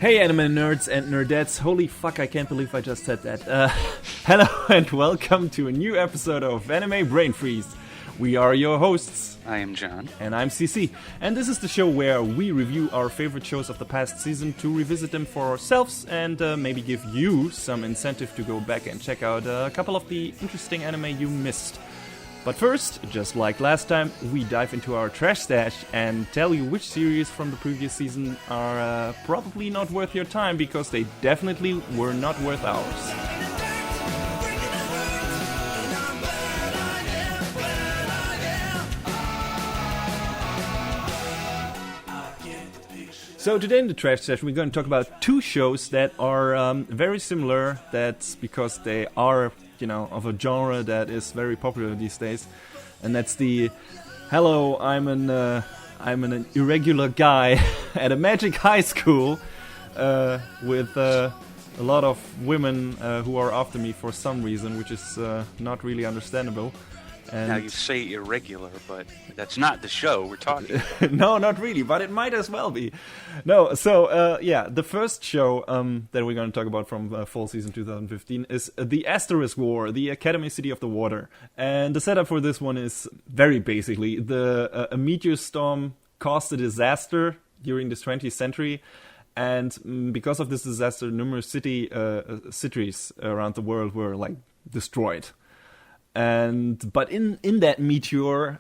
Hey anime nerds and nerdettes, holy fuck, I can't believe I just said that. Hello and welcome to a new episode of Anime Brain Freeze. We are your hosts. I am John. And I'm CC. And this is the show where we review our favorite shows of the past season to revisit them for ourselves and maybe give you some incentive to go back and check out a couple of the interesting anime you missed. But first, just like last time, we dive into our trash stash and tell you which series from the previous season are probably not worth your time because they definitely were not worth ours. So today in the trash session we're going to talk about two shows that are very similar. That's because they are, of a genre that is very popular these days, and that's the hello, I'm an irregular guy at a magic high school with a lot of women who are after me for some reason, which is not really understandable. And now you say irregular, but that's not the show we're talking about. No, not really, but it might as well be. No, so the first show that we're going to talk about from fall season 2015 is The Asterisk War, the Academy City of the Water. And the setup for this one is very basically a meteor storm caused a disaster during the 20th century. And because of this disaster, numerous cities around the world were destroyed. But in that meteor,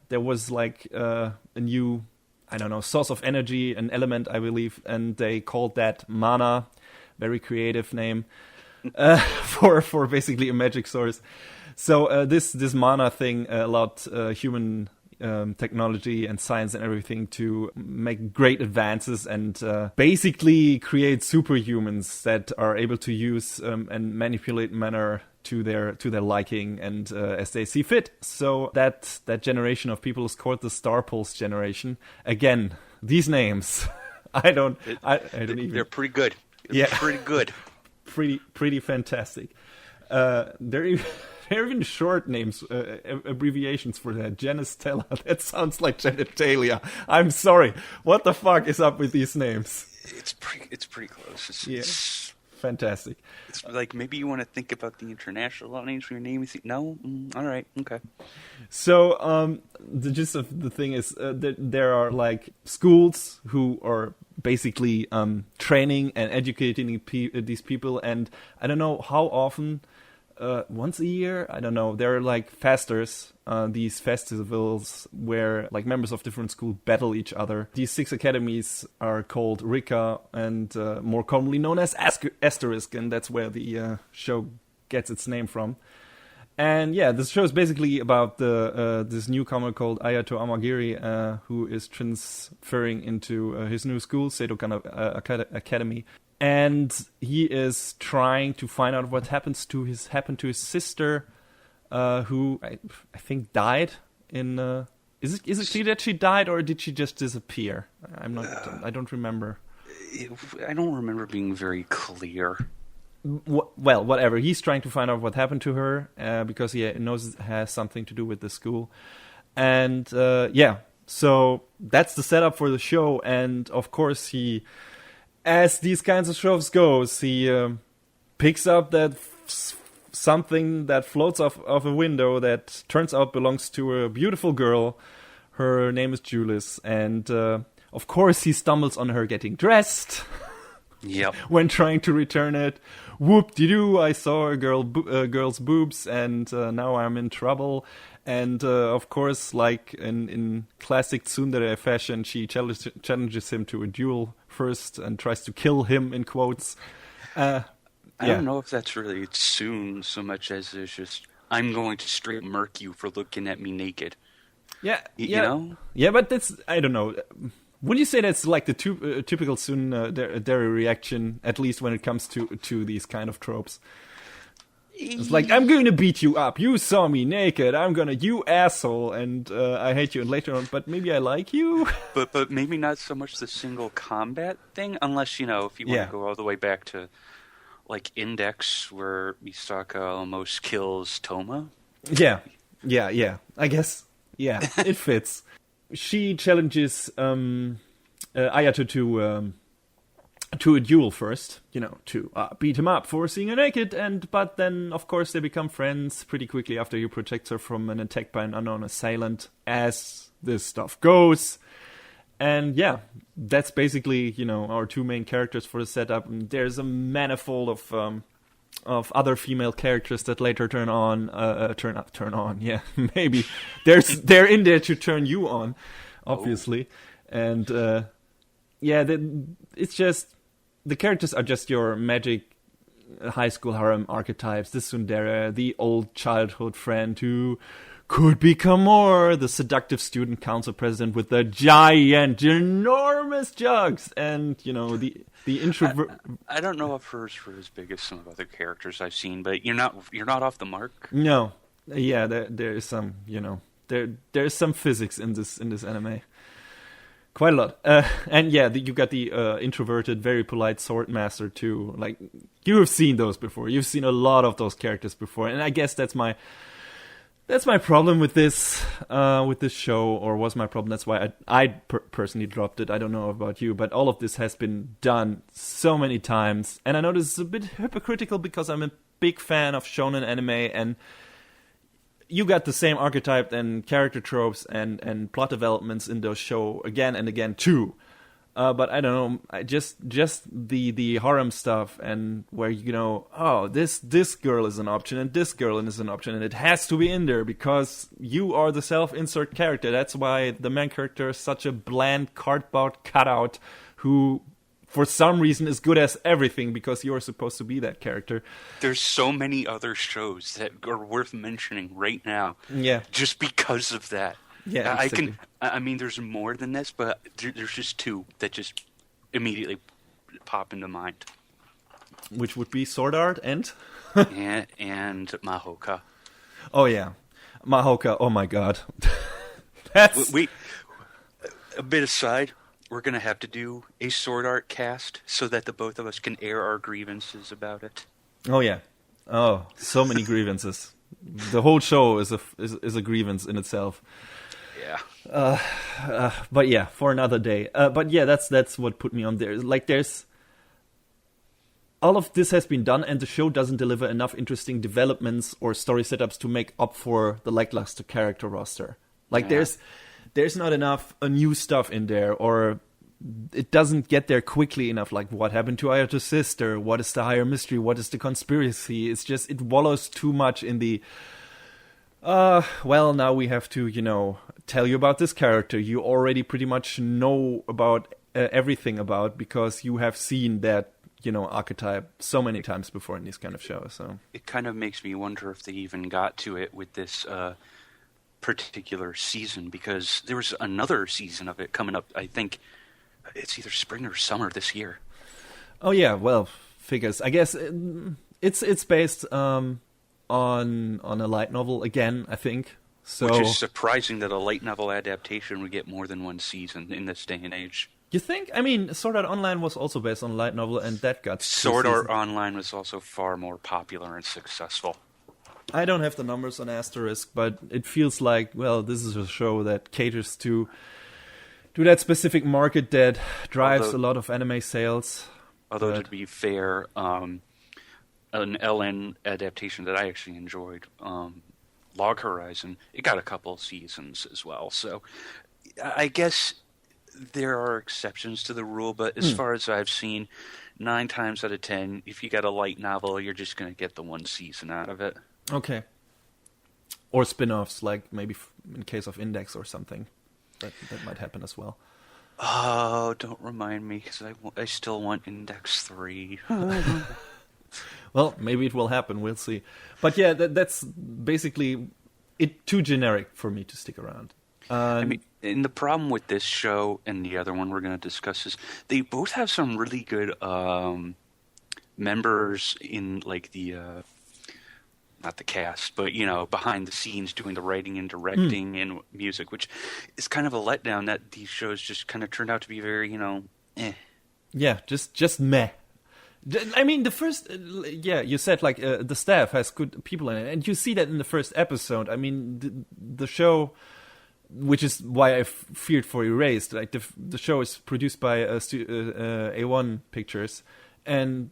there was a new, source of energy, an element, I believe, and they called that mana. Very creative name for basically a magic source. So this mana thing allowed human technology and science and everything to make great advances and basically create superhumans that are able to use and manipulate matter to their liking and as they see fit. So that generation of people is called the Star Pulse generation. Again, these names, I don't even. They're pretty good. Yeah, pretty good. pretty fantastic. They're even short names, abbreviations for that. Genistella. That sounds like genitalia. I'm sorry. What the fuck is up with these names? It's pretty close. It's fantastic. It's like maybe you want to think about the international names for your name. You think, no? All right. Okay. So the gist of the thing is that there are schools who are basically training and educating these people, and I don't know how often. Once a year, I don't know. There are festers, these festivals where members of different schools battle each other. These 6 academies are called Rika and more commonly known as Asterisk, and that's where the show gets its name from. And yeah, this show is basically about this newcomer called Ayato Amagiri, who is transferring into his new school, Seitokan Academy. And he is trying to find out what happened to his sister, who I think died in. Is it clear that she died, or did she just disappear? I don't remember. I don't remember being very clear. Well, whatever. He's trying to find out what happened to her because he knows it has something to do with the school, and so that's the setup for the show. And of course he. As these kinds of shows goes, he picks up that something that floats off of a window that turns out belongs to a beautiful girl. Her name is Julis, and of course he stumbles on her getting dressed. Yep. When trying to return it. Whoop-de-doo, I saw a girl's boobs, and now I'm in trouble. And of course, in classic tsundere fashion, she challenges him to a duel first and tries to kill him, in quotes. I don't know if that's really soon so much as it's just, I'm going to straight murk you for looking at me naked. Yeah. You know? Yeah, but that's, I don't know. Would you say that's the typical tsundere reaction, at least when it comes to these kind of tropes? It's I'm going to beat you up. You saw me naked. You asshole, and I hate you. And later on, but maybe I like you. But maybe not so much the single combat thing, unless, if you want to go all the way back to, Index, where Misaka almost kills Toma. Yeah. I guess, it fits. She challenges Ayato to a duel first, to beat him up for seeing her naked, but then, of course, they become friends pretty quickly after he protects her from an attack by an unknown assailant, as this stuff goes. And yeah, that's basically, our two main characters for the setup. And there's a manifold of other female characters that later turn on, yeah, maybe. They're in there to turn you on, obviously. And, it's just, the characters are just your magic high school harem archetypes. The tsundere, the old childhood friend who could become more, the seductive student council president with the enormous jugs, and, the introvert. I don't know if hers were as big as some of other characters I've seen, but you're not off the mark. No. Yeah, there is some, there's some physics in this anime. Quite a lot. And yeah, you got the introverted, very polite sword master too. Like, you have seen those before. You've seen a lot of those characters before. And I guess that's my problem with this show, or was my problem. That's why I personally dropped it. I don't know about you, but all of this has been done so many times. And I know this is a bit hypocritical because I'm a big fan of shonen anime, and you got the same archetype and character tropes and plot developments in those show again and again too. But I don't know, just the harem stuff, and where this girl is an option and this girl is an option, and it has to be in there because you are the self-insert character. That's why the main character is such a bland cardboard cutout who, for some reason, is good as everything because you're supposed to be that character. There's so many other shows that are worth mentioning right now. Yeah. Just because of that. Yeah, exactly. I mean, there's more than this, but there's just two that just immediately pop into mind. Which would be Sword Art and? and Mahoka. Oh, yeah. Mahoka, oh my god. That's... A bit aside, we're going to have to do a Sword Art cast so that the both of us can air our grievances about it. Oh, yeah. Oh, so many grievances. The whole show is a grievance in itself. Yeah. But yeah, for another day. But yeah, that's what put me on there. Like, there's... all of this has been done, and the show doesn't deliver enough interesting developments or story setups to make up for the lackluster character roster. Like, yeah. There's not enough new stuff in there, or it doesn't get there quickly enough. Like, what happened to Ayato's sister? What is the higher mystery? What is the conspiracy? It's just, it wallows too much in the, well, now we have to, tell you about this character you already pretty much know about everything about, because you have seen that, archetype so many times before in these kind of shows. So it kind of makes me wonder if they even got to it with this particular season, because there was another season of it coming up. I think it's either spring or summer this year. Oh yeah, well, figures. I guess it's based on a light novel again, I think. So, which is surprising that a light novel adaptation would get more than one season in this day and age. You think? I mean, Sword Art Online was also based on a light novel, and that got... Sword Art Online was also far more popular and successful. I don't have the numbers on Asterisk, but it feels like, well, this is a show that caters to that specific market that drives a lot of anime sales. Although, to be fair, an LN adaptation that I actually enjoyed, Log Horizon, it got a couple seasons as well. So I guess there are exceptions to the rule, but as far as I've seen, 9 times out of 10, if you got a light novel, you're just going to get the one season out of it. Okay. Or spin-offs, like maybe in case of Index or something. That might happen as well. Oh, don't remind me, because I still want Index 3. Well, maybe it will happen. We'll see. But yeah, that's basically it. Too generic for me to stick around. I mean, and the problem with this show and the other one we're going to discuss is they both have some really good members in, like, the not the cast, but behind the scenes doing the writing and directing and music, which is kind of a letdown that these shows just kind of turned out to be very eh. Yeah, just meh. I mean, the first, you said, like, the staff has good people in it, and you see that in the first episode. I mean, the show which is why I feared for Erased. Like the show is produced by A1 Pictures, and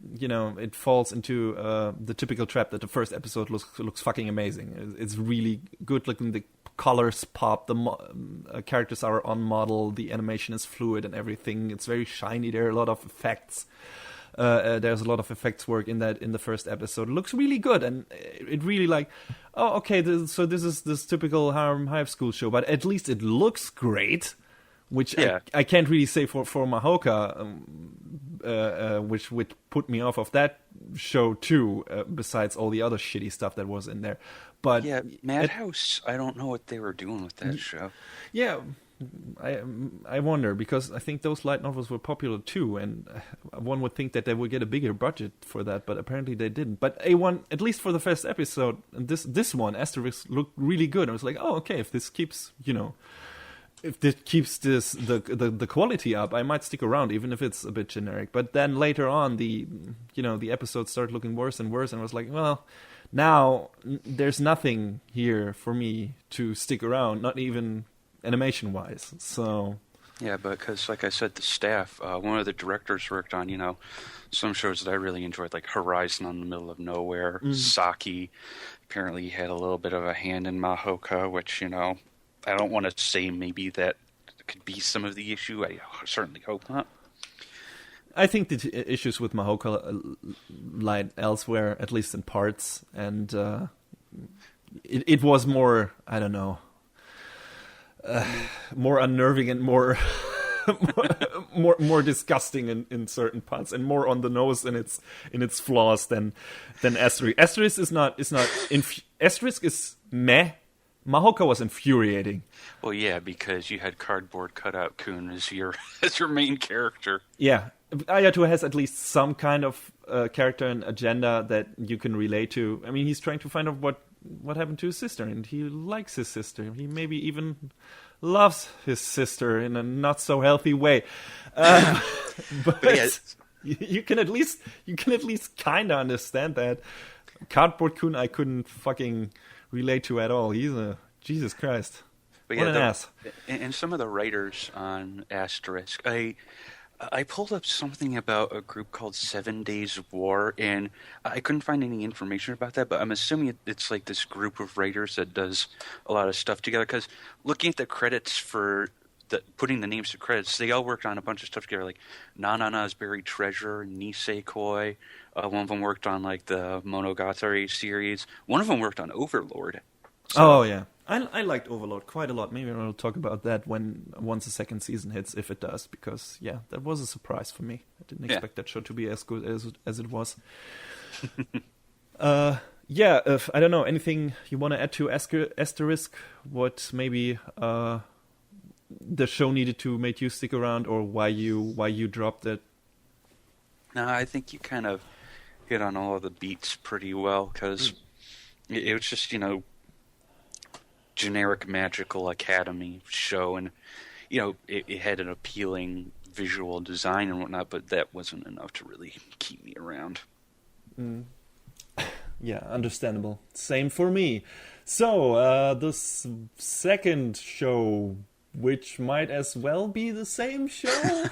it falls into the typical trap that the first episode looks fucking amazing. It's really good looking. The colors pop. The characters are on model. The animation is fluid and everything. It's very shiny. There are a lot of effects. There's a lot of effects work in the first episode. It looks really good, and it really so this is this typical Harem Hive School show, but at least it looks great, which I can't really say for Mahoka, which would put me off of that show too, besides all the other shitty stuff that was in there. But yeah, Madhouse, I don't know what they were doing with that show. Yeah. I wonder, because I think those light novels were popular too, and one would think that they would get a bigger budget for that, but apparently they didn't. But A1, at least for the first episode, this one, Asterisk, looked really good. I was like, oh, okay, if this keeps, if this keeps the quality up, I might stick around, even if it's a bit generic. But then later on, the episodes started looking worse and worse, and I was like, well, now there's nothing here for me to stick around, not even animation wise. So yeah, but because like I said, the staff, one of the directors worked on some shows that I really enjoyed, like Horizon on the Middle of Nowhere. Saki apparently had a little bit of a hand in Mahoka, which I don't want to say maybe that could be some of the issue. I certainly hope not. I think the issues with Mahoka lie elsewhere, at least in parts, and it was more, I don't know, more unnerving and more more disgusting in certain parts, and more on the nose in its flaws than Asterisk. Asterisk is not Asterisk is meh. Mahoka was infuriating. Well, yeah, because you had Cardboard Cutout Kun as your main character. Yeah, Ayato has at least some kind of character and agenda that you can relate to. I mean, he's trying to find out what happened to his sister, and he likes his sister. He maybe even loves his sister in a not so healthy way. But yeah. you can at least kind of understand that. Cardboard Kun I couldn't fucking relate to at all. He's a Jesus Christ. But what an ass. And some of the writers on Asterisk, I pulled up something about a group called 7 Days of War, and I couldn't find any information about that, but I'm assuming it's like this group of writers that does a lot of stuff together, because looking at the credits for putting the names to credits, they all worked on a bunch of stuff together, like Nanana's Buried Treasure, Nisekoi. One of them worked on like the Monogatari series. One of them worked on Overlord. So, oh, yeah. I liked Overlord quite a lot. Maybe I'll talk about that once the second season hits, if it does, because that was a surprise for me. I didn't expect that show to be as good as it was. I don't know, anything you want to add to Asterisk? What maybe the show needed to make you stick around, or why you dropped it? No, I think you kind of hit on all of the beats pretty well, because it was just generic magical academy show, and it had an appealing visual design and whatnot, but that wasn't enough to really keep me around. Yeah, understandable. Same for me. So the second show, which might as well be the same show,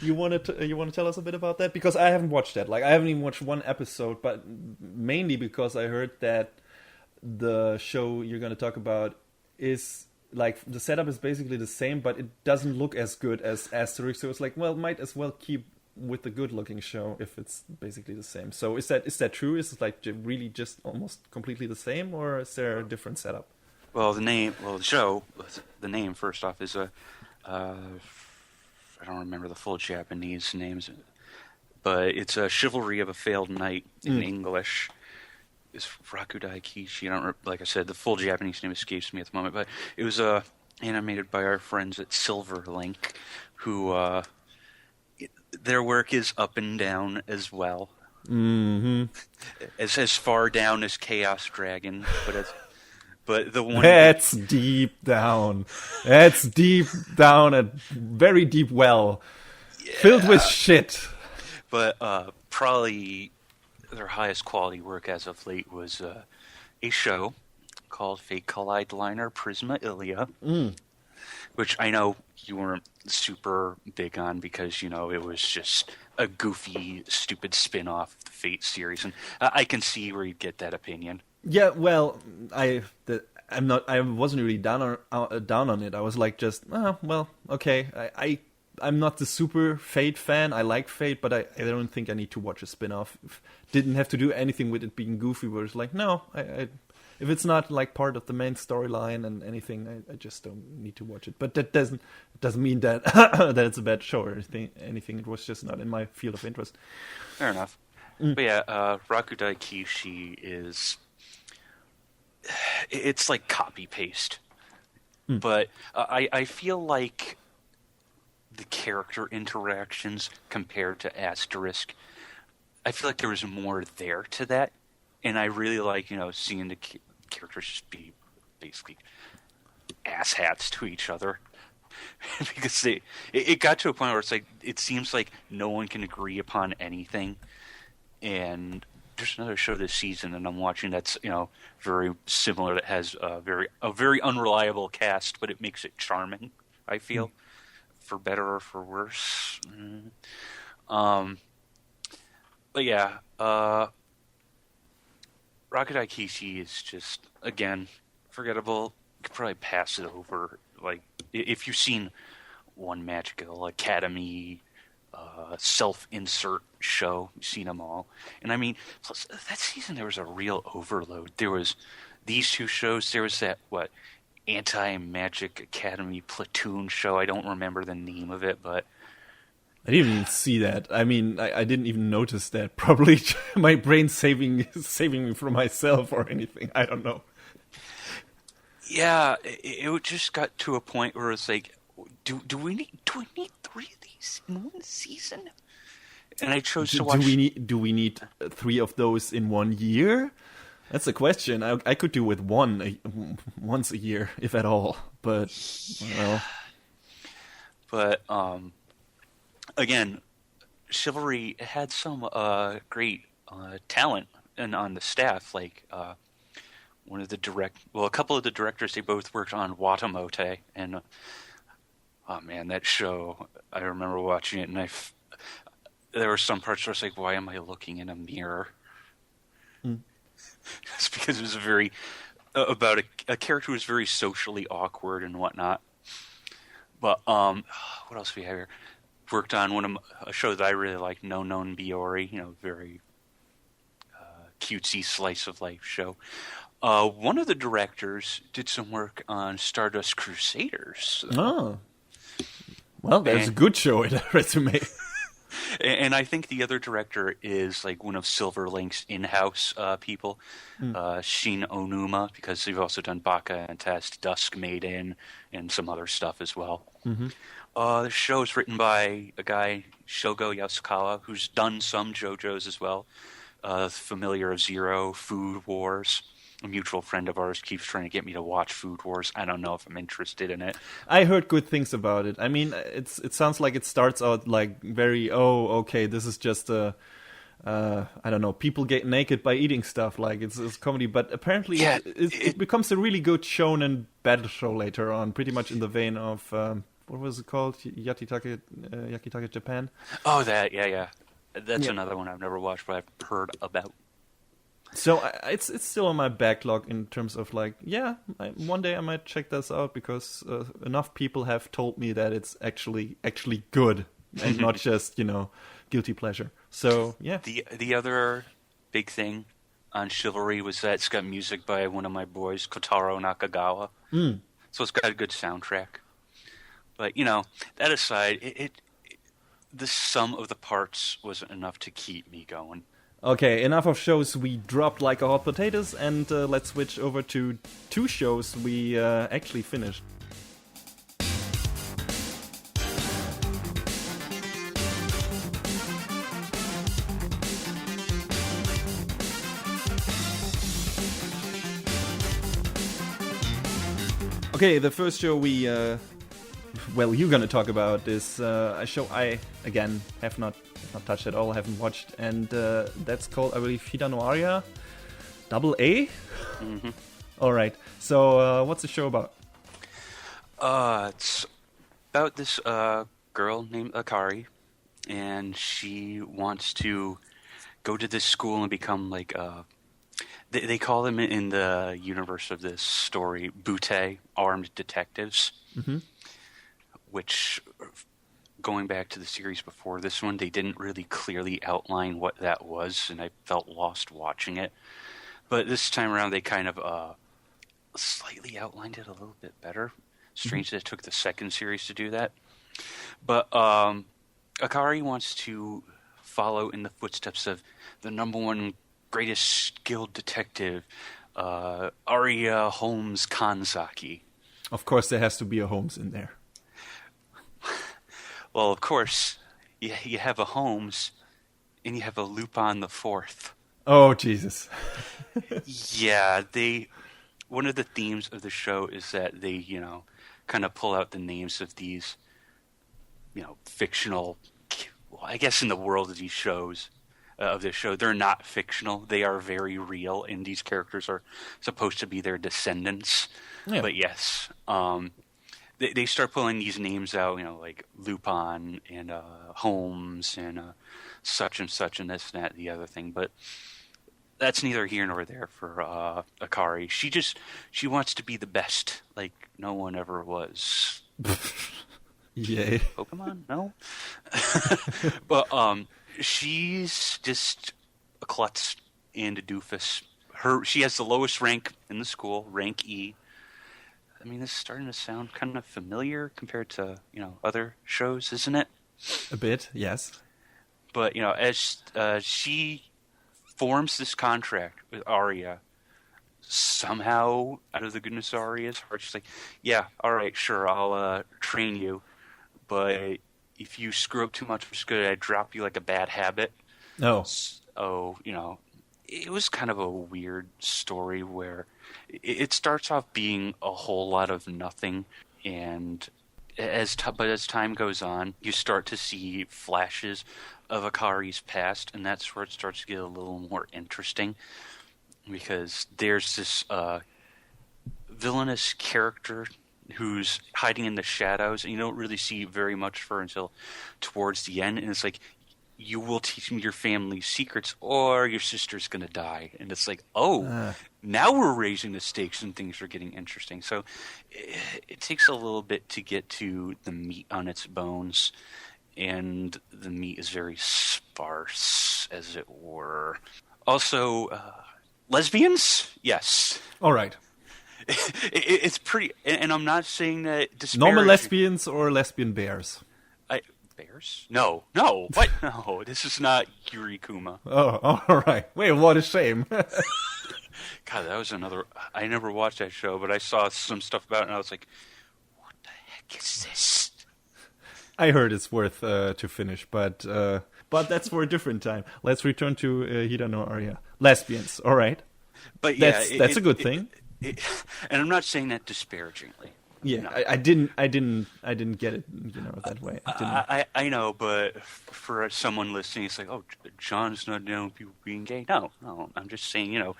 you want to tell us a bit about that? Because I haven't watched that. Like, I haven't even watched one episode, but mainly because I heard that the show you're going to talk about is like the setup is basically the same, but it doesn't look as good as Asterisk. So it's like, well, might as well keep with the good-looking show if it's basically the same. So is that true? Is it like really just almost completely the same, or is there a different setup? Well, the name first off is I don't remember the full Japanese names, but it's a Chivalry of a Failed Knight in English. Is Rakudai Kishi. Like I said, the full Japanese name escapes me at the moment, but it was animated by our friends at Silverlink, who their work is up and down as well. Mm-hmm. It's as far down as Chaos Dragon, but the one that's deep down. That's deep down, a very deep well, filled with shit. But probably their highest quality work as of late was a show called Fate Collide Liner Prisma Ilia. which I know you weren't super big on because, it was just a goofy, stupid spin-off of the Fate series, and I can see where you get that opinion. Yeah, well, I wasn't really down on it. I was like, just, oh, well, okay. I'm not the super Fate fan. I like Fate, but I don't think I need to watch a spin-off. Didn't have to do anything with it being goofy. Where it's like, no, if it's not like part of the main storyline and anything, I just don't need to watch it. But that doesn't mean that that it's a bad show or anything. It was just not in my field of interest. Fair enough. But yeah, Rakudai Kishi is... It's like copy-paste. But I feel like the character interactions compared to Asterisk, I feel like there was more there to that. And I really like, seeing the characters just be basically asshats to each other. Because it got to a point where it's like, it seems like no one can agree upon anything. And there's another show this season, and I'm watching that's, very similar, that has a very unreliable cast, but it makes it charming, I feel, for better or for worse. But yeah, Rakudai Kishi is just, again, forgettable. You could probably pass it over. Like, if you've seen One Magical Academy, self-insert show, you've seen them all. And I mean, plus, that season there was a real overload. There was these two shows. There was that, Anti-Magic Academy Platoon show. I don't remember the name of it, but... I didn't even see that. I mean, I didn't even notice that. Probably my brain saving me from myself or anything. I don't know. Yeah, it just got to a point where it's like, do we need 3 of these in one season? And I chose to watch. Do we need 3 of those in 1 year? That's the question. I could do with once a year, if at all. But well. But again, Chivalry had some great talent on the staff, like a couple of the directors. They both worked on Watamote, and oh man, that show! I remember watching it, and there were some parts where I was like, "Why am I looking in a mirror?" It's because it was about a character who was very socially awkward and whatnot. But what else do we have here? Worked on a show that I really like, No Non Biori, very cutesy slice of life show. One of the directors did some work on Stardust Crusaders. Oh, well, there's a good show in a resume. And I think the other director is like one of Silver Link's in-house people, Shin Onuma, because they've also done Baka and Test, Dusk Maiden, and some other stuff as well. Mm-hmm. The show is written by a guy, Shogo Yasukawa, who's done some JoJo's as well. Familiar of Zero, Food Wars. A mutual friend of ours keeps trying to get me to watch Food Wars. I don't know if I'm interested in it. I heard good things about it. I mean, it sounds like it starts out like very, okay, this is just I don't know, people get naked by eating stuff, like it's comedy, but apparently it becomes a really good shonen battle show later on, pretty much in the vein of, what was it called? Yakitake Japan? Oh, yeah. That's another one I've never watched, but I've heard about. So it's still on my backlog in terms of like, one day I might check this out because enough people have told me that it's actually good and not just, guilty pleasure. So, yeah. The other big thing on Chivalry was that it's got music by one of my boys, Kotaro Nakagawa. So it's got a good soundtrack. But, that aside, the sum of the parts wasn't enough to keep me going. Okay, enough of shows we dropped like a hot potatoes, and let's switch over to 2 shows we actually finished. Okay, the first show you're gonna talk about is a show I, again, have not touched at all, haven't watched, and that's called, I believe, Hidan Aria, AA? Mm-hmm. Alright, so what's the show about? It's about this girl named Akari, and she wants to go to this school and become like they call them in the universe of this story Butte, armed detectives, Mm-hmm. which going back to the series before this one, they didn't really clearly outline what that was, and I felt lost watching it. But this time around, they kind of slightly outlined it a little bit better. Strange that it took the second series to do that. But Akari wants to follow in the footsteps of the number one greatest skilled detective, Aria Holmes Kanzaki. Of course, there has to be a Holmes in there. Well, of course, you have a Holmes, and you have a Lupin the Fourth. Oh, Jesus. Yeah, one of the themes of the show is that they, kind of pull out the names of these, fictional, well, I guess in the world of these shows, of this show, they're not fictional. They are very real, and these characters are supposed to be their descendants. Yeah. But yes, they start pulling these names out, like Lupin and Holmes and such and such and this and that and the other thing. But that's neither here nor there for Akari. She wants to be the best, like no one ever was. Yay. Pokemon? No? But she's just a klutz and a doofus. She has the lowest rank in the school, rank E. I mean, this is starting to sound kind of familiar compared to, other shows, isn't it? A bit, yes. But, as she forms this contract with Aria, somehow, out of the goodness of Aria's heart, she's like, yeah, all right, sure, I'll train you. But if you screw up too much, I'm just going to drop you like a bad habit. No. So, it was kind of a weird story where it starts off being a whole lot of nothing, and but as time goes on, you start to see flashes of Akari's past, and that's where it starts to get a little more interesting, because there's this villainous character who's hiding in the shadows, and you don't really see very much of her until towards the end, and it's like, you will teach me your family's secrets, or your sister's going to die. And it's like, now we're raising the stakes and things are getting interesting. So it takes a little bit to get to the meat on its bones, and the meat is very sparse, as it were. Also, lesbians? Yes. All right. It's pretty, and I'm not saying that disparaging. Normal lesbians or lesbian bears? Bears? No. What? No, this is not Yuri Kuma. Oh, all right. Wait, what a shame. God, that was another. I never watched that show, but I saw some stuff about it, and I was like, what the heck is this? I heard it's worth to finish, but that's for a different time. Let's return to Hidan or Aria. Lesbians, all right. But yeah, that's a good thing. And I'm not saying that disparagingly. Yeah, No. I didn't get it, that way. I know, but for someone listening, it's like, oh, John's not down with people being gay. No, I'm just saying,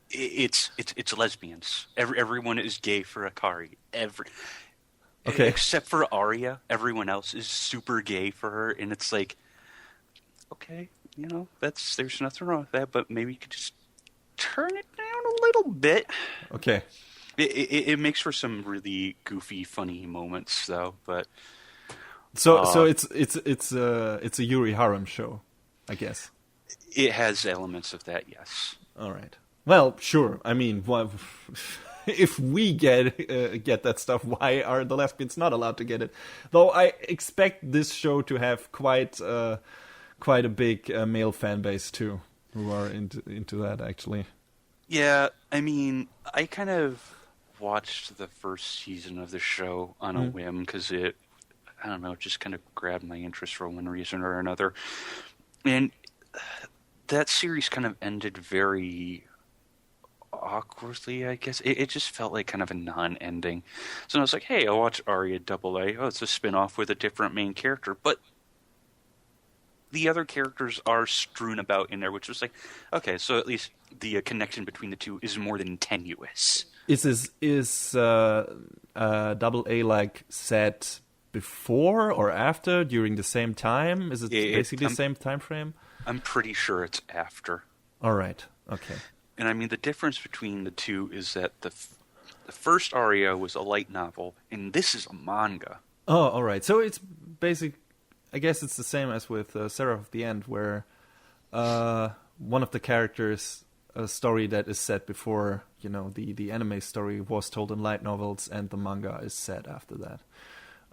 it's lesbians. Everyone is gay for Akari. Okay. Except for Aria, everyone else is super gay for her, and it's like, okay, there's nothing wrong with that, but maybe you could just turn it down a little bit. Okay. It makes for some really goofy, funny moments, though. But so it's a Yuri harem show, I guess. It has elements of that, yes. All right. Well, sure. I mean, if we get that stuff, why are the lesbians not allowed to get it? Though I expect this show to have quite a big male fan base too, who are into that actually. Yeah, I mean, I kind of watched the first season of the show on a whim because it just kind of grabbed my interest for one reason or another. And that series kind of ended very awkwardly, I guess. It just felt like kind of a non-ending. So I was like, hey, I'll watch Aria AA. Oh, it's a spin-off with a different main character. But the other characters are strewn about in there, which was like, okay, so at least the connection between the two is more than tenuous. Double A like set before or after, during the same time? Is it basically the same time frame? I'm pretty sure it's after. All right. Okay. And I mean, the difference between the two is that the first Aria was a light novel, and this is a manga. Oh, all right. So it's basic. I guess it's the same as with Seraph of the End, where one of the characters, a story that is set before, the anime story was told in light novels, and the manga is set after that.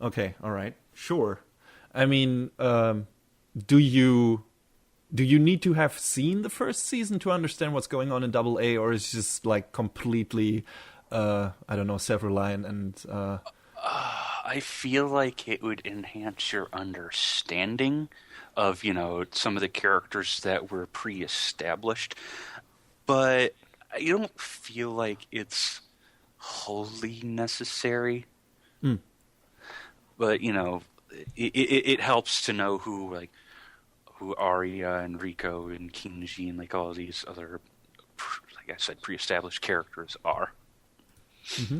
Okay, all right, sure. I mean, do you need to have seen the first season to understand what's going on in Double A, or is it just like completely, I don't know, self-reliant and? I feel like it would enhance your understanding of, some of the characters that were pre-established, but I don't feel like it's wholly necessary. Mm. But, it helps to know who Aria and Rico and Kinji and like all these other, like I said, pre-established characters are. Mm-hmm.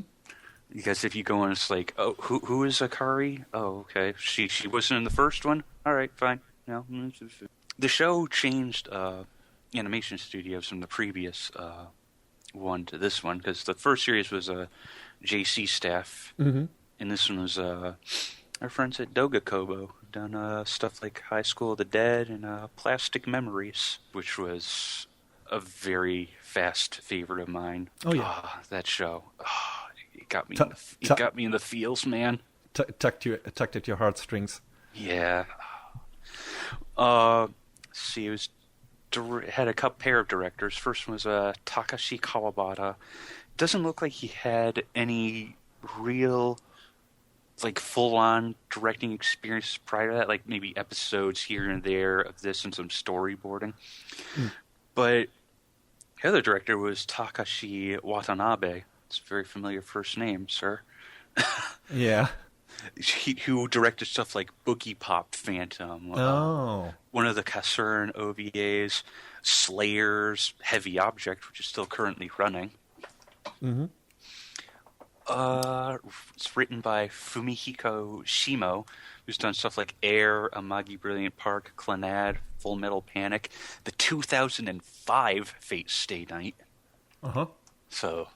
Because if you go and it's like, oh, who is Akari? Oh, okay, she wasn't in the first one. All right, fine. The show changed animation studios from the previous one to this one, because the first series was JC staff, mm-hmm. and this one was our friends at Doga Kobo, done stuff like High School of the Dead and Plastic Memories, which was a very fast favorite of mine. Oh yeah, that show. It got me. It got me in the feels, man. Tucked at your heartstrings. Yeah. See, it had a pair of directors. First one was Takashi Kawabata. Doesn't look like he had any real, like, full-on directing experience prior to that. Like maybe episodes here and there of this and some storyboarding. Mm. But the other director was Takashi Watanabe. It's a very familiar first name, sir. Yeah. Who directed stuff like Boogie Pop Phantom. One of the Kasern OVAs, Slayers, Heavy Object, which is still currently running. Mm-hmm. It's written by Fumihiko Shimo, who's done stuff like Air, Amagi Brilliant Park, Clannad, Full Metal Panic, the 2005 Fate Stay Night. Uh-huh. So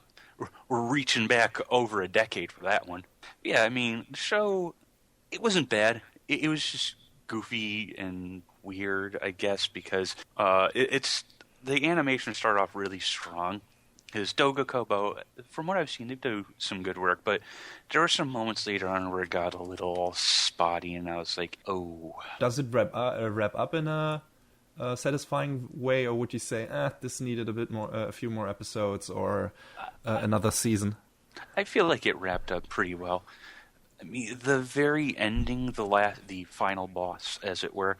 we're reaching back over a decade for that one. Yeah, I mean, the show, it wasn't bad. It was just goofy and weird, I guess, because it's the animation started off really strong. Because Doga Kobo, from what I've seen, they do some good work, but there were some moments later on where it got a little spotty, and I was like, oh. Does it wrap up in a satisfying way, or would you say, this needed a few more episodes, or another season? I feel like it wrapped up pretty well. I mean, the very ending, the final boss, as it were,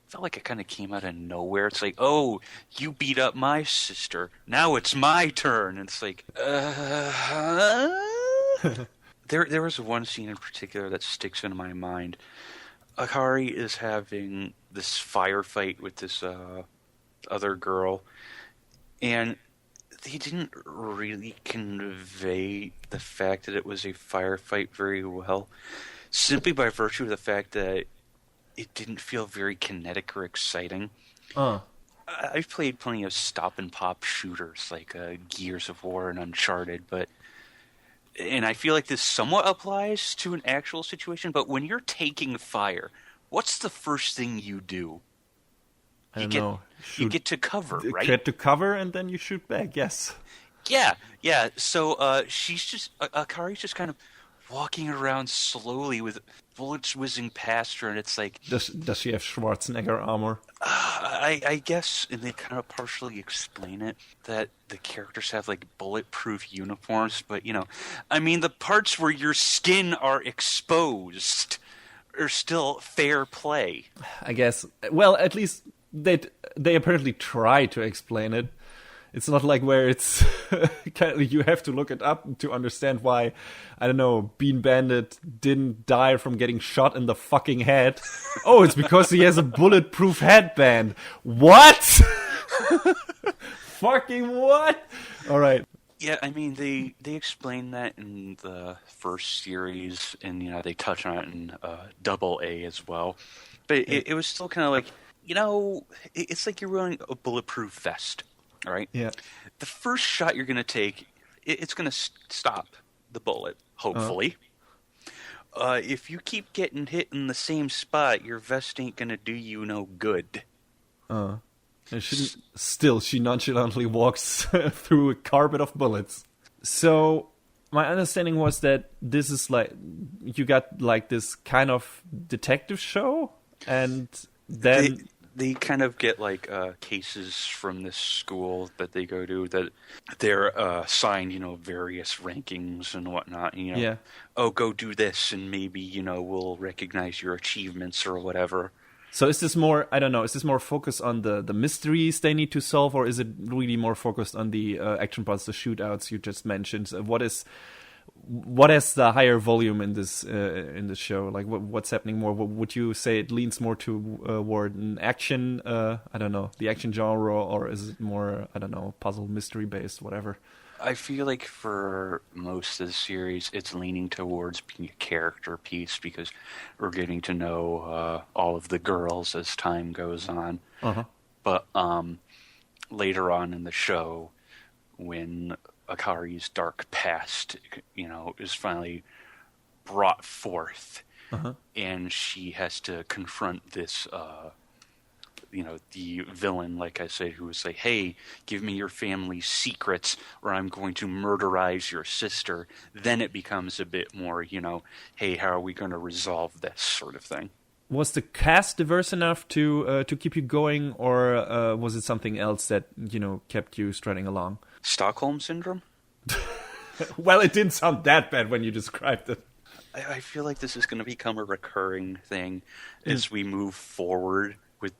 felt like it kind of came out of nowhere. It's like, oh, you beat up my sister. Now it's my turn. And it's like, There was one scene in particular that sticks in my mind. Akari is having this firefight with this other girl, and they didn't really convey the fact that it was a firefight very well, simply by virtue of the fact that it didn't feel very kinetic or exciting. I've played plenty of stop and pop shooters like Gears of War and Uncharted, and I feel like this somewhat applies to an actual situation, but when you're taking fire, what's the first thing you do? I don't know. You get to cover, right? Get to cover, and then you shoot back, yes. Yeah. So Akari's just kind of walking around slowly with bullets whizzing past her, and it's like... Does she have Schwarzenegger armor? I guess, and they kind of partially explain it, that the characters have, like, bulletproof uniforms, but, I mean, the parts where your skin are exposed are still fair play. I guess. Well, at least they apparently try to explain it. It's not like where it's you have to look it up to understand why, I don't know, Bean Bandit didn't die from getting shot in the fucking head. Oh, it's because he has a bulletproof headband. What? Fucking what? All right. Yeah, I mean they explain that in the first series, and they touch on it in Double A as well. But Yeah. it was still kind of like it's like you're wearing a bulletproof vest, all right? Yeah. The first shot you're gonna take, it's gonna stop the bullet, hopefully. If you keep getting hit in the same spot, your vest ain't gonna do you no good. And she nonchalantly walks through a carpet of bullets. So my understanding was that this is like, you got like this kind of detective show, and then They kind of get like cases from this school that they go to that they're assigned, various rankings and whatnot. Yeah. Oh, go do this, and maybe we'll recognize your achievements or whatever. So is this more, I don't know, is this more focused on the mysteries they need to solve, or is it really more focused on the action parts, the shootouts you just mentioned? What is the higher volume in this show? Like, what's happening more? Would you say it leans more toward an action, I don't know, the action genre, or is it more, I don't know, puzzle, mystery based, whatever? I feel like for most of the series, it's leaning towards being a character piece because we're getting to know all of the girls as time goes on. But later on in the show, when Akari's dark past, is finally brought forth, and she has to confront this the villain, like I said, who would say, hey, give me your family's secrets or I'm going to murderize your sister. Then it becomes a bit more, hey, how are we going to resolve this sort of thing? Was the cast diverse enough to keep you going, or was it something else that, kept you strutting along? Stockholm Syndrome? Well, it didn't sound that bad when you described it. I feel like this is going to become a recurring thing as we move forward with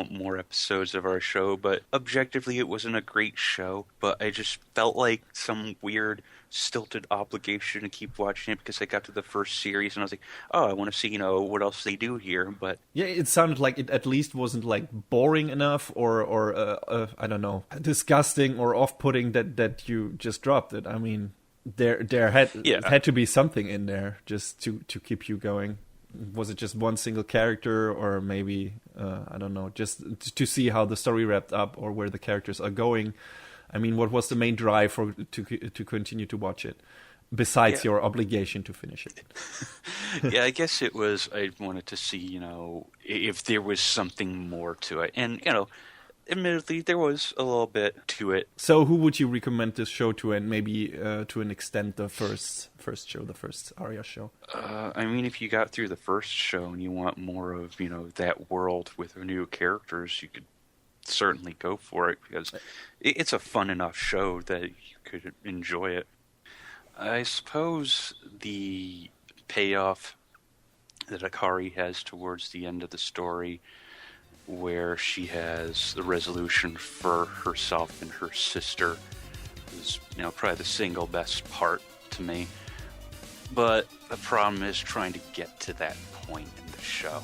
more episodes of our show, but objectively it wasn't a great show, but I just felt like some weird stilted obligation to keep watching it because I got to the first series and I was like, oh, I want to see, what else they do here, but... Yeah, it sounded like it at least wasn't like boring enough or I don't know, disgusting or off-putting that you just dropped it. I mean, there had to be something in there just to keep you going. Was it just one single character, or maybe I don't know, just to see how the story wrapped up or where the characters are going? I mean, what was the main drive to continue to watch it, besides your obligation to finish it? Yeah, I guess it was I wanted to see, if there was something more to it, and admittedly, there was a little bit to it. So who would you recommend this show to, and maybe to an extent the first show, the first Aria show? I mean, if you got through the first show and you want more of, that world with new characters, you could certainly go for it, because it's a fun enough show that you could enjoy it. I suppose the payoff that Akari has towards the end of the story, where she has the resolution for herself and her sister, is probably the single best part to me. But the problem is trying to get to that point in the show.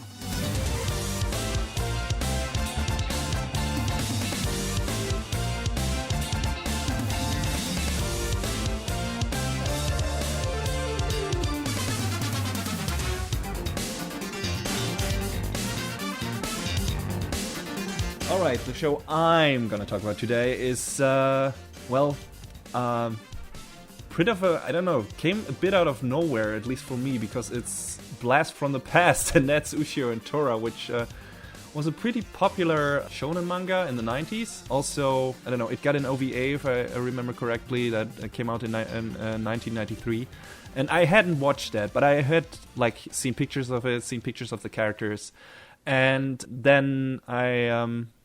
Alright, the show I'm gonna talk about today is, bit of a, I don't know, came a bit out of nowhere, at least for me, because it's Blast from the Past, and that's Ushio and Tora, which was a pretty popular shonen manga in the 90s. Also, I don't know, it got an OVA, if I remember correctly, that came out in 1993. And I hadn't watched that, but I had seen pictures of it, seen pictures of the characters. And then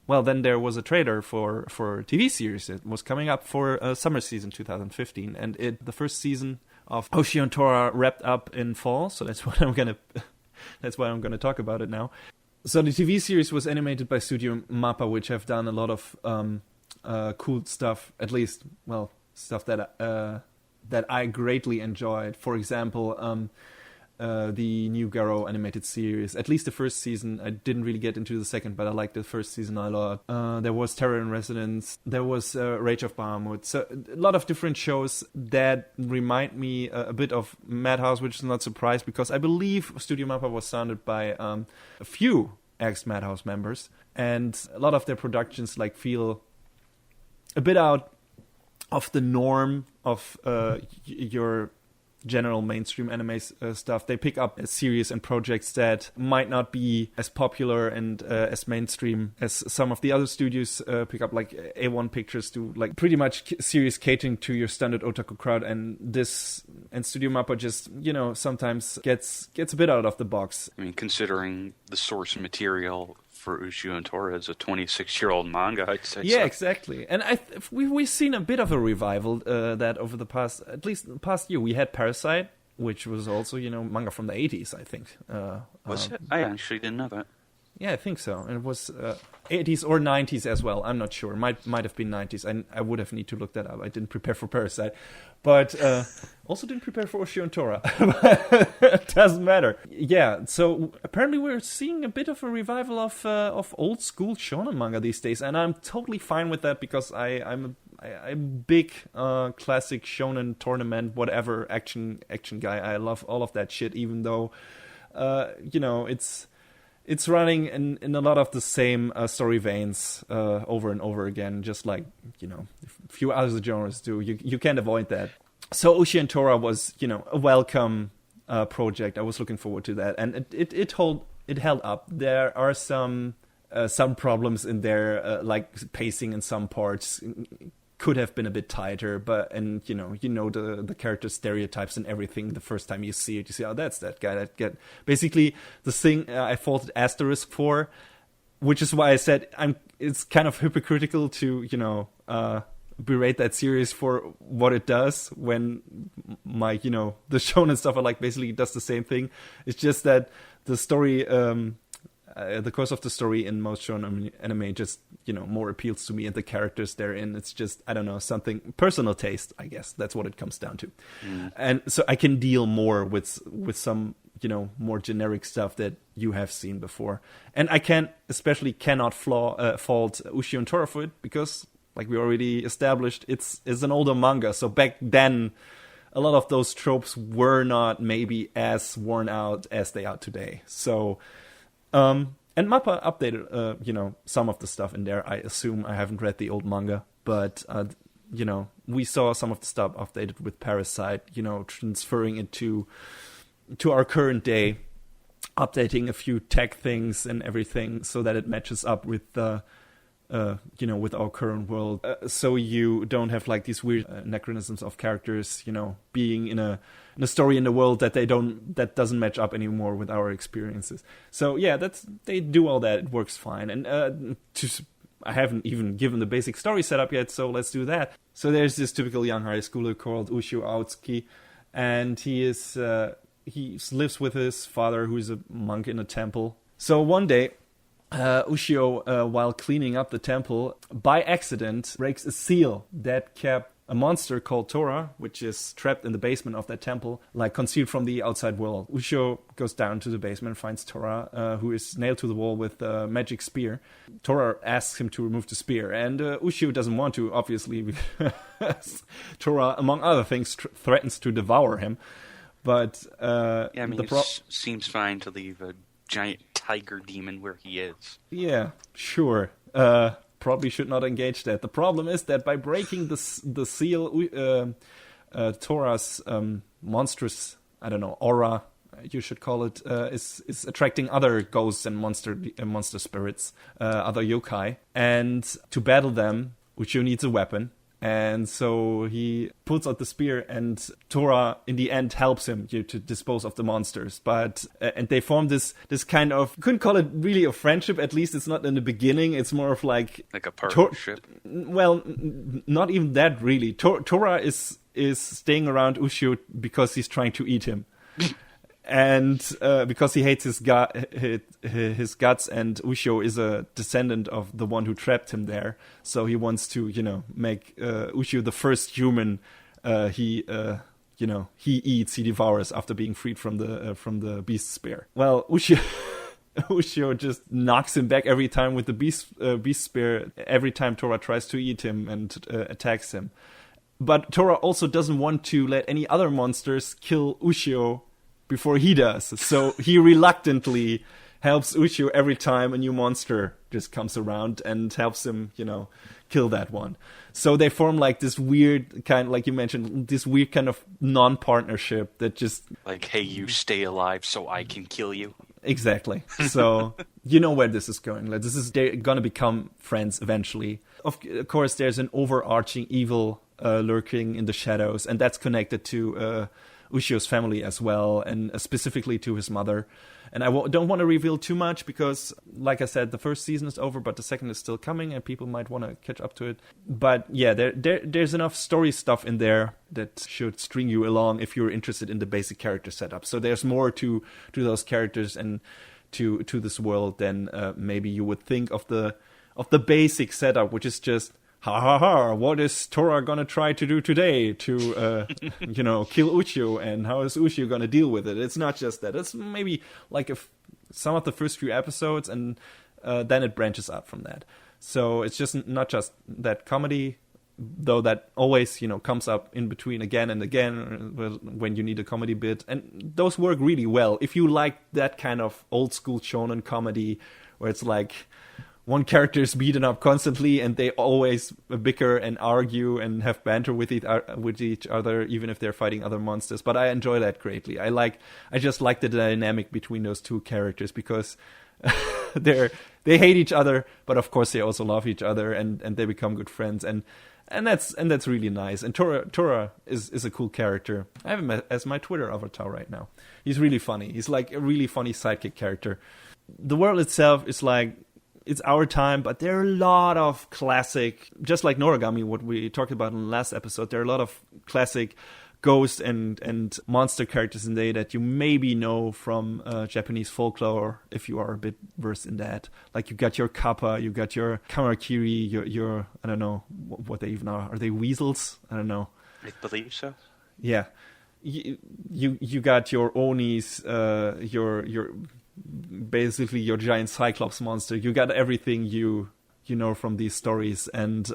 then there was a trailer for a TV series. It was coming up for summer season 2015, and the first season of Ushio and Tora wrapped up in fall. So that's what I'm gonna talk about it now. So the TV series was animated by Studio Mappa, which have done a lot of cool stuff. At least, stuff that I greatly enjoyed. For example, the new Garo animated series. At least the first season. I didn't really get into the second, but I liked the first season a lot. There was Terror in Residence. There was Rage of Bahamut. So a lot of different shows that remind me a bit of Madhouse, which is not surprised because I believe Studio Mappa was founded by a few ex-Madhouse members, and a lot of their productions like feel a bit out of the norm of your general mainstream anime stuff. They pick up a series and projects that might not be as popular and as mainstream as some of the other studios pick up, like A1 Pictures do, like pretty much series catering to your standard otaku crowd, and Studio Mappa just, sometimes gets a bit out of the box. I mean, considering the source material for Ushio and Tora is a 26-year-old manga, I'd say. Yeah, so. exactly. And we've seen a bit of a revival that over the past year. We had Parasite, which was also, manga from the 80s, I think. Was it? I actually didn't know that. Yeah, I think so. And it was 80s or 90s as well. I'm not sure. Might have been 90s. I would have need to look that up. I didn't prepare for Parasite. But also didn't prepare for Ushio and Tora. It doesn't matter. Yeah, so apparently we're seeing a bit of a revival of old school shonen manga these days. And I'm totally fine with that because I'm a big classic shonen tournament, whatever, action guy. I love all of that shit, even though, it's running in a lot of the same story veins over and over again, just like, a few other genres do. You can't avoid that. So Ushio and Tora was, a welcome project. I was looking forward to that. And it held up. There are some problems in there, like pacing in some parts could have been a bit tighter, but the character stereotypes and everything. The first time you see it, you say, oh, that's that guy. Basically the thing I faulted Asterisk for, which is why I said it's kind of hypocritical to berate that series for what it does when my the shonen stuff I like basically does the same thing. It's just that the story. The course of the story in most shonen anime just, more appeals to me, and the characters therein. It's just, I don't know, something personal taste, I guess. That's what it comes down to. And so I can deal more with some, more generic stuff that you have seen before. And I cannot fault Ushio and Tora for it because, like we already established, it's an older manga. So back then, a lot of those tropes were not maybe as worn out as they are today. So... and Mappa updated, some of the stuff in there. I assume I haven't read the old manga, but, we saw some of the stuff updated with Parasite, transferring it to our current day, updating a few tech things and everything so that it matches up with with our current world. So you don't have like these weird anachronisms of characters, being in a story in the world that doesn't match up anymore with our experiences. So yeah, they do all that. It works fine. And I haven't even given the basic story setup yet, so let's do that. So there's this typical young high schooler called Ushio Aotsuki, and he lives with his father, who is a monk in a temple. So one day, Ushio, while cleaning up the temple, by accident breaks a seal that kept a monster called Tora, which is trapped in the basement of that temple, like concealed from the outside world. Ushio goes down to the basement and finds Tora, who is nailed to the wall with a magic spear. Tora asks him to remove the spear, and Ushio doesn't want to, obviously, because Tora, among other things, threatens to devour him. But it seems fine to leave a giant tiger demon where he is. Yeah, sure. Probably should not engage that. The problem is that by breaking the seal, Tora's monstrous, I don't know, aura, you should call it, is attracting other ghosts and monster spirits, other yokai. And to battle them, Ushio needs a weapon. And so he pulls out the spear, and Tora, in the end, helps him to dispose of the monsters. But and they form this kind of, couldn't call it really a friendship. At least it's not in the beginning. It's more of like a partnership. Well, not even that really. Tora is staying around Ushio because he's trying to eat him. And because he hates his guts, and Ushio is a descendant of the one who trapped him there, so he wants to, make Ushio the first human he he devours after being freed from the beast spear. Well, Ushio just knocks him back every time with the beast spear, every time Tora tries to eat him and attacks him. But Tora also doesn't want to let any other monsters kill Ushio before he does. So he reluctantly helps Ushio every time a new monster just comes around and helps him, kill that one. So they form like this weird kind, like you mentioned, this weird kind of non-partnership that just... Like, hey, you stay alive so I can kill you. Exactly. So you know where this is going. Like, they're gonna become friends eventually. Of course, there's an overarching evil lurking in the shadows, and that's connected to Ushio's family as well, and specifically to his mother. And I don't want to reveal too much because, like I said, the first season is over, but the second is still coming, and people might want to catch up to it. But yeah, there's enough story stuff in there that should string you along if you're interested in the basic character setup. So there's more to those characters and to this world than maybe you would think of the basic setup, which is just, ha ha ha, what is Tora gonna try to do today to kill Ushio, and how is Ushio gonna deal with it? It's not just that. It's maybe like some of the first few episodes, and then it branches out from that. So it's just not just that comedy, though that always comes up in between again and again when you need a comedy bit, and those work really well. If you like that kind of old school shonen comedy where it's like one character is beaten up constantly and they always bicker and argue and have banter with each other, even if they're fighting other monsters. But I enjoy that greatly. I just like the dynamic between those two characters because they hate each other, but of course they also love each other, and they become good friends, and that's really nice. And Tora is a cool character. I have him as my Twitter avatar right now. He's really funny. He's like a really funny sidekick character. The world itself is like, it's our time, but there are a lot of classic, just like Noragami, what we talked about in the last episode, there are a lot of classic ghost and monster characters in there that you maybe know from Japanese folklore, if you are a bit versed in that. Like, you got your Kappa, you got your Kamakiri, your I don't know what they even are. Are they weasels? I don't know. I believe so. Yeah. You got your Onis, your basically your giant Cyclops monster. You got everything you know from these stories, and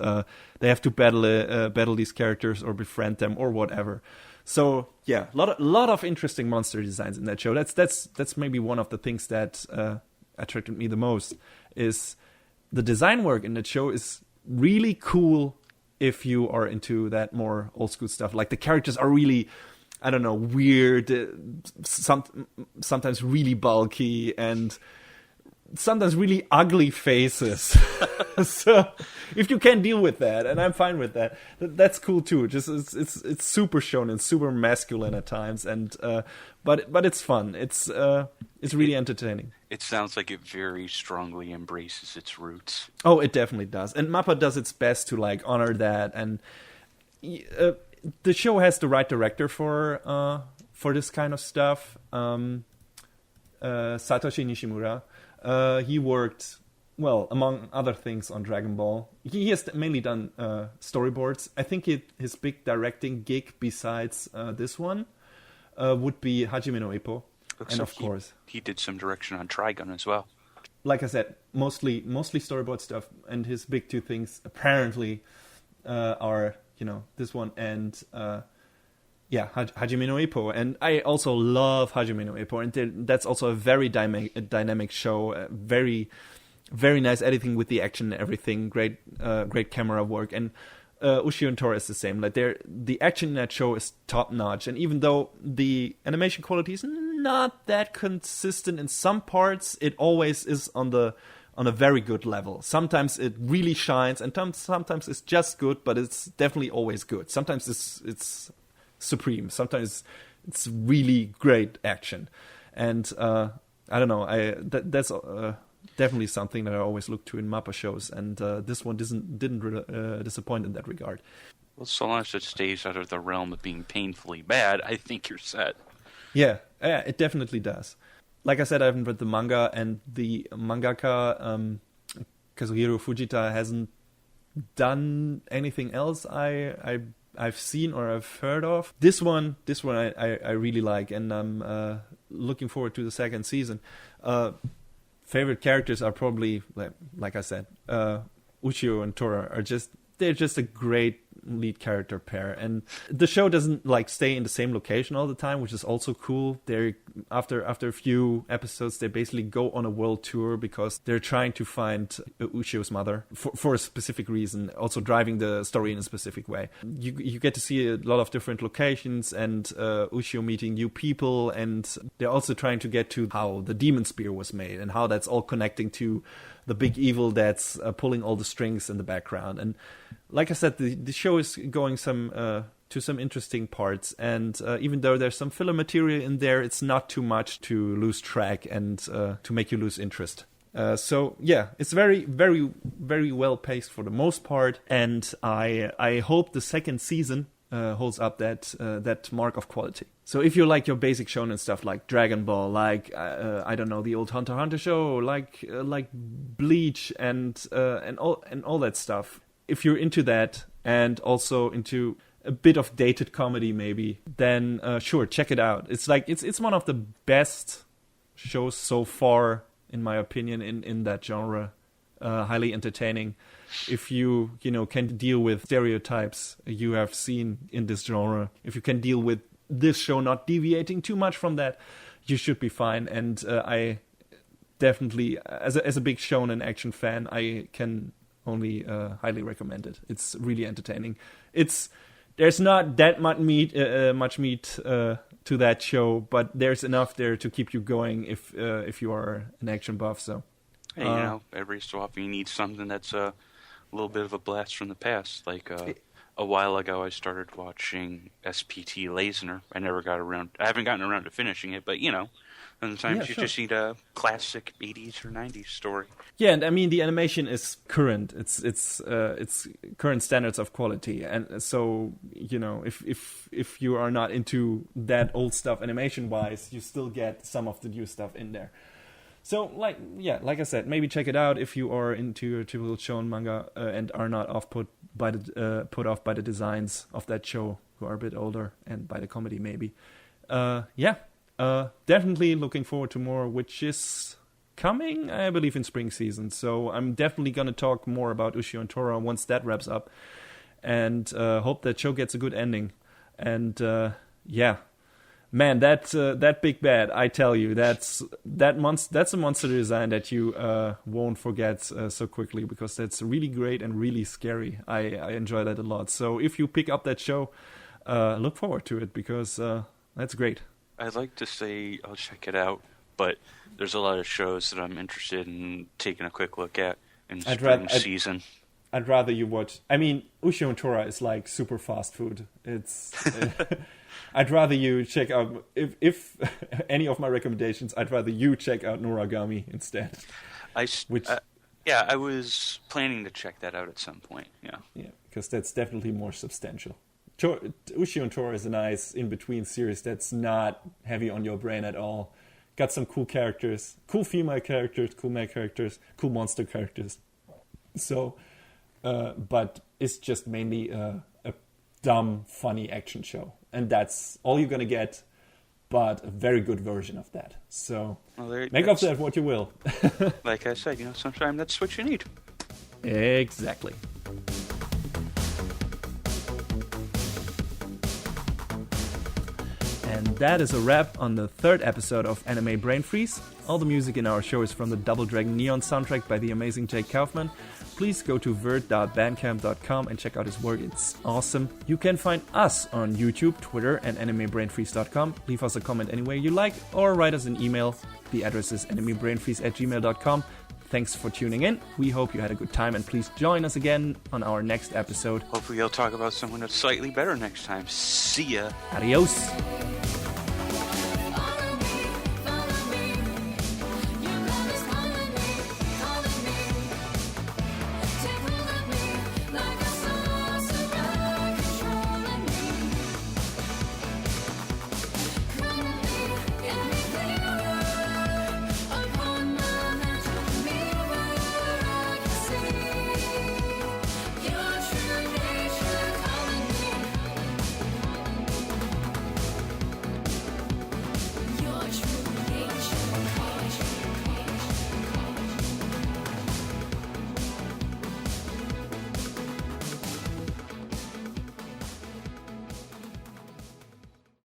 they have to battle these characters or befriend them or whatever. So yeah, a lot of interesting monster designs in that show. That's maybe one of the things that attracted me the most. Is the design work in that show is really cool if you are into that more old school stuff. Like, the characters are really, I don't know, weird, sometimes really bulky, and sometimes really ugly faces. So if you can deal with that, and I'm fine with that, that's cool too. Just it's super shonen, super masculine at times, and but it's fun. It's really entertaining. It sounds like it very strongly embraces its roots. Oh, it definitely does, and MAPPA does its best to like honor that. And the show has the right director for this kind of stuff. Satoshi Nishimura. He worked, well, among other things, on Dragon Ball. He has mainly done storyboards. I think his big directing gig besides this one would be Hajime no Ippo. Looks and like of course, he did some direction on Trigun as well. Like I said, mostly storyboard stuff. And his big two things apparently are, this one and Hajime no Ippo. And I also love Hajime no Ippo, and that's also a very dynamic show. Very, very nice editing with the action and everything. Great camera work. And Ushio and Tora is the same. Like, the action in that show is top notch. And even though the animation quality is not that consistent in some parts, it always is on a very good level. Sometimes it really shines, and sometimes it's just good, but it's definitely always good. Sometimes it's supreme. Sometimes it's really great action, and I don't know. That's definitely something that I always look to in MAPPA shows, and this one didn't disappoint in that regard. Well, so long as it stays out of the realm of being painfully bad, I think you're set. Yeah, it definitely does. Like I said, I haven't read the manga, and the mangaka Kazuhiro Fujita hasn't done anything else I I've seen or I've heard of. This one I really like, and I'm looking forward to the second season. Favorite characters are probably, like I said, Ushio and Tora they're just a great lead character pair, and the show doesn't like stay in the same location all the time, which is also cool. They after a few episodes they basically go on a world tour because they're trying to find Ushio's mother for a specific reason, also driving the story in a specific way. You get to see a lot of different locations and Ushio meeting new people, and they're also trying to get to how the demon spear was made and how that's all connecting to the big evil that's pulling all the strings in the background. And like I said, the show is going to some interesting parts, and even though there's some filler material in there, it's not too much to lose track and to make you lose interest. So yeah, it's very, very, very well paced for the most part, and I hope the second season holds up that mark of quality. So if you like your basic shonen stuff like Dragon Ball, like I don't know, the old Hunter x Hunter show, like Bleach and all that stuff, if you're into that and also into a bit of dated comedy maybe, then sure, check it out. It's one of the best shows so far, in my opinion, in that genre. Highly entertaining. If you can deal with stereotypes you have seen in this genre, if you can deal with this show not deviating too much from that, you should be fine. And I definitely, as a big shonen action fan, I can only highly recommend it. It's really entertaining. There's not that much meat to that show, but there's enough there to keep you going if you are an action buff. So. Hey, every so often you need something that's a little bit of a blast from the past. Like a while ago, I started watching SPT Lasner. I haven't gotten around to finishing it, but sometimes you just need a classic 80s or 90s story. Yeah, and I mean the animation is current. It's current standards of quality, and so if you are not into that old stuff animation wise, you still get some of the new stuff in there. So, like I said, maybe check it out if you are into your typical shonen manga and are not put off by the designs of that show, who are a bit older, and by the comedy maybe. Definitely looking forward to more, which is coming, I believe, in spring season. So I'm definitely going to talk more about Ushio and Tora once that wraps up, and hope that show gets a good ending. And man, that big bad, I tell you, that's a monster design that you won't forget so quickly, because that's really great and really scary. I enjoy that a lot. So if you pick up that show, look forward to it, because that's great. I'd like to say I'll check it out, but there's a lot of shows that I'm interested in taking a quick look at in spring season. I'd rather you watch. I mean, Ushio and Tora is like super fast food. It's. I'd rather you check out, if any of my recommendations, I'd rather you check out Noragami instead. I was planning to check that out at some point. Yeah, because that's definitely more substantial. Ushio and Tora is a nice in-between series that's not heavy on your brain at all. Got some cool characters, cool female characters, cool male characters, cool monster characters. So, but it's just mainly a dumb, funny action show. And that's all you're going to get, but a very good version of that. So make of that what you will. Like I said, sometimes that's what you need. Exactly. And that is a wrap on the third episode of Anime Brain Freeze. All the music in our show is from the Double Dragon Neon soundtrack by the amazing Jake Kaufman. Please go to vert.bandcamp.com and check out his work. It's awesome. You can find us on YouTube, Twitter, and animebrainfreeze.com. Leave us a comment anywhere you like, or write us an email. The address is animebrainfreeze@gmail.com. Thanks for tuning in. We hope you had a good time, and please join us again on our next episode. Hopefully you'll talk about someone that's slightly better next time. See ya. Adios.